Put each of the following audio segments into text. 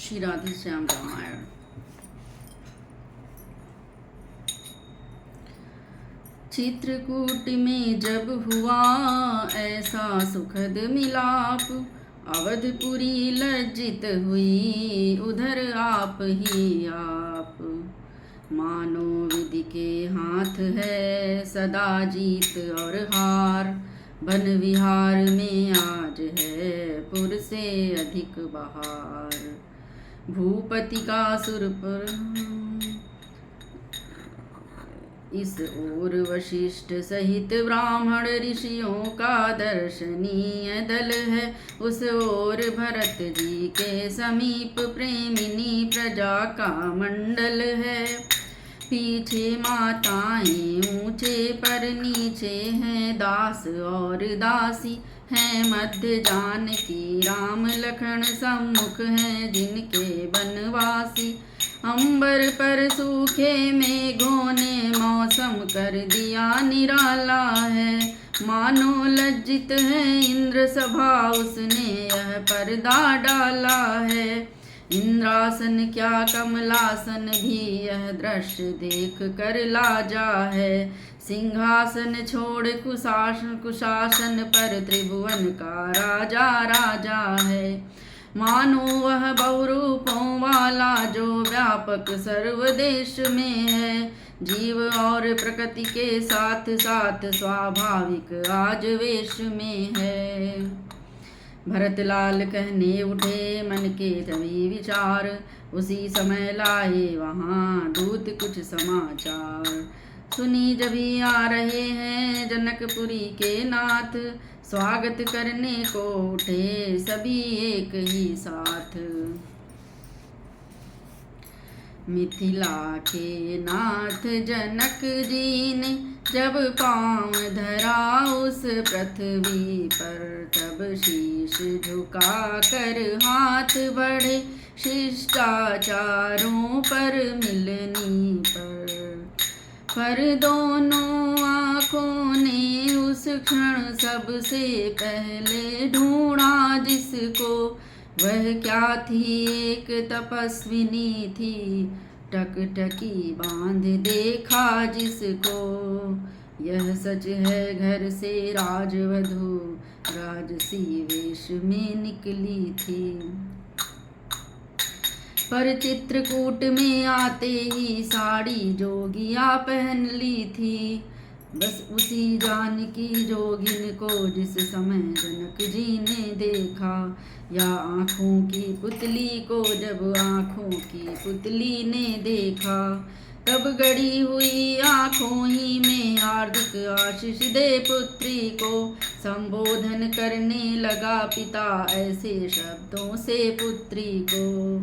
श्री राधे श्याम रामायण। चित्रकूट में जब हुआ ऐसा सुखद मिलाप, अवधपुरी लज्जित हुई उधर आप ही आप। मानो विधि के हाथ है सदा जीत और हार, वन विहार में आज है पुर से अधिक बहार। भूपति का सुर पर इस ओर वशिष्ठ सहित ब्राह्मण ऋषियों का दर्शनीय दल है, उस ओर भरत जी के समीप प्रेमिनी प्रजा का मंडल है। पीछे माताएं ऊंचे पर नीचे हैं दास और दासी, हैं मध्य जानकी राम लखन सम्मुख हैं जिनके बनवासी। अंबर पर सूखे मेघों ने मौसम कर दिया निराला है, मानो लज्जित है इंद्र सभा उसने यह पर्दा डाला है। इंद्रासन क्या कमलासन भी यह दृश्य देख कर लाजा है, सिंहासन छोड़ कुशासन पर त्रिभुवन का राजा राजा है। मानो वह बहुरूपों वाला जो व्यापक सर्वदेश में है, जीव और प्रकृति के साथ साथ स्वाभाविक आज वेश में है। भरतलाल कहने उठे मन के तभी विचार, उसी समय लाए वहाँ दूत कुछ समाचार। सुनी जभी आ रहे हैं जनकपुरी के नाथ, स्वागत करने को उठे सभी एक ही साथ। मिथिला के नाथ जनक जी ने जब पाँव धरा उस पृथ्वी पर, तब शीश झुका कर हाथ बढ़े शिष्टाचारों पर मिलनी पर दोनों आँखों ने उस क्षण सबसे पहले ढूंढा जिसको, वह क्या थी एक तपस्विनी थी, टकटकी बांध देखा जिसको। यह सच है घर से राजवधू राजसी वेश में निकली थी, पर चित्रकूट में आते ही साड़ी जोगिया पहन ली थी। बस उसी जानकी जोगिन को जिस समय जनक जी ने देखा, या आँखों की पुतली को जब आँखों की पुतली ने देखा, तब गड़ी हुई आँखों ही में हार्दिक आशीष दे पुत्री को संबोधन करने लगा पिता ऐसे शब्दों से पुत्री को।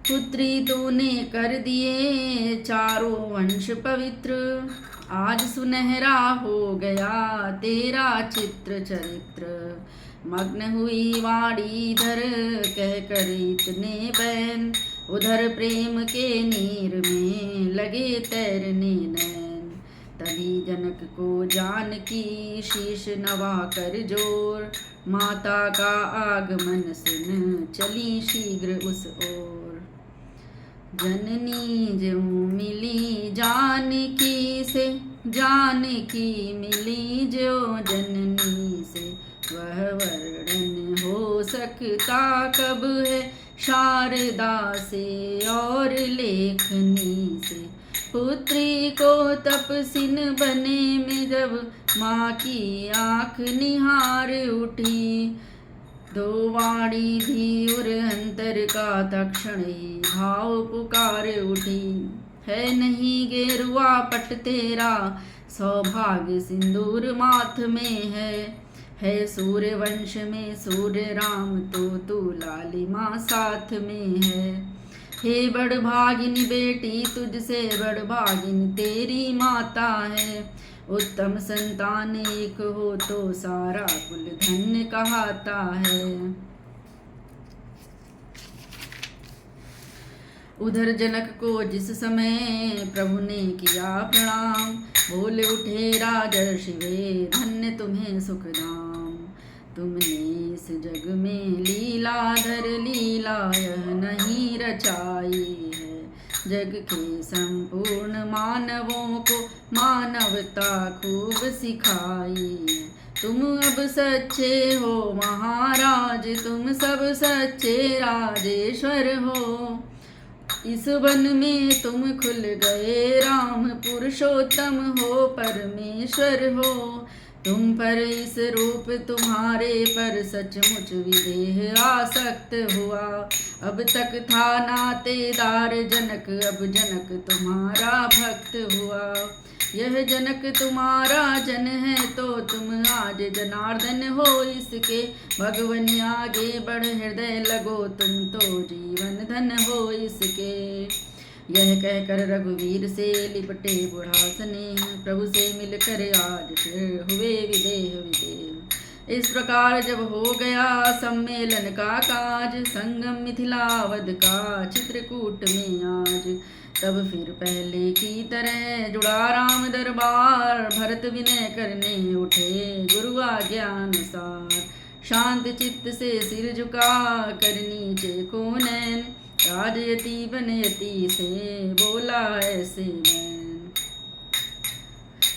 पुत्री तूने कर दिए चारों वंश पवित्र, आज सुनहरा हो गया तेरा चित्र चरित्र। मग्न हुई वाणी धर कह कर इतने बैन, उधर प्रेम के नीर में लगे तैरने नैन। तभी जनक को जानकी शीश नवा कर जोर, माता का आगमन सुन चली शीघ्र उस ओर। जननी जो मिली जानकी से, जानकी मिली जो जननी से, वह वर्णन हो सकता कब है शारदा से और लेखनी से। पुत्री को तपसिन बने में जब माँ की आँख निहार उठी, दो वाणी भी उर अंतर का तक्षण ही भाव पुकार उठी। है नहीं गेरुआ पट तेरा सौभाग्य सिंदूर माथ में है सूर्य वंश में सूर्य राम तो तू लालिमा साथ में है। हे बड़भागिनी बेटी तुझसे बड़भागिनी तेरी माता है, उत्तम संतान एक हो तो सारा कुल धन्य कहाता है। उधर जनक को जिस समय प्रभु ने किया प्रणाम, बोले उठे राजर्षि वे धन्य तुम्हें सुखधाम। तुमने इस जग में लीलाधर लीला यह नहीं रचाई है। जग के संपूर्ण मानवों को मानवता खूब सिखाई है। तुम अब सच्चे हो महाराज, तुम सब सच्चे राजेश्वर हो। इस वन में तुम खुल गए राम, पुरुषोत्तम हो परमेश्वर हो। तुम पर इस रूप तुम्हारे पर सचमुच विदेह आसक्त हुआ। अब तक था नातेदार जनक, अब जनक तुम्हारा भक्त हुआ। यह जनक तुम्हारा जन है तो तुम आज जनार्दन हो इसके। भगवन आगे बढ़ हृदय लगो, तुम तो जीवन धन हो इसके। यह कहकर रघुवीर से लिपटे बुढ़ासने, प्रभु से मिलकर आज फिर हुए विदेह विदेह। इस प्रकार जब हो गया सम्मेलन का काज, संगम मिथिलावध का चित्रकूट में आज। तब फिर पहले की तरह जुड़ा राम दरबार, भरत विनय करने उठे गुरु आज्ञानुसार। शांत चित्त से सिर झुका कर नीचे को नैन, राजयति बनयति से बोला ऐसे बैन।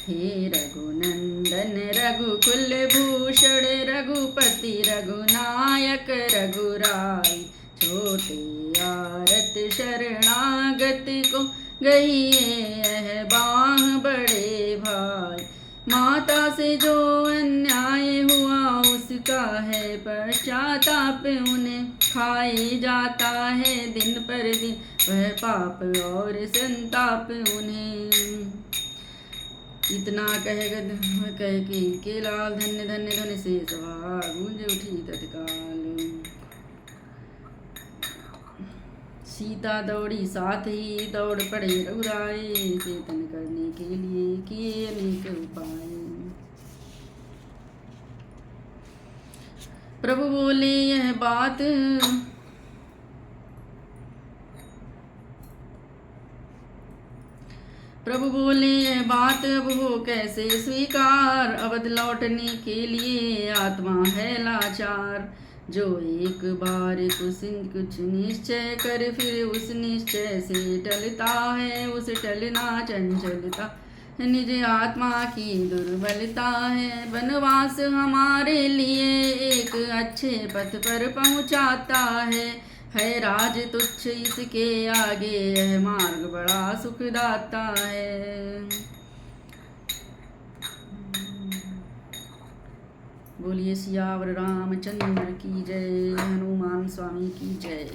हे रघुनंदन रघुकुल भूषण, रघुपति रघुनायक रघुराई। छोटे आरत शरणागत को गहिए यह बाह बड़े भाई। माता से जो अन्याय हुआ उसका है पश्चाताप, उन्हें खाए जाता है दिन पर दिन वह पाप और संताप उन्हें। इतना कह के लाल धन्य धन्य धन्य से सभा गूंज उठी तत्काल। सीता दौड़ी साथ ही दौड़ पड़े रघुराए, चेतन करने के लिए किए अनेक उपाय। प्रभु बोले यह बात अब हो कैसे स्वीकार। अवध लौटने के लिए आत्मा है लाचार। जो एक बार कुछ निश्चय कर फिर उस निश्चय से टलता है, उस टलना चंचलता निज आत्मा की दुर्बलता है। वनवास हमारे लिए एक अच्छे पथ पर पहुँचाता है राज तुच्छ इसके आगे यह मार्ग बड़ा सुखदाता है। बोलिए सियावर रामचंद्र की जय, हनुमान स्वामी की जय।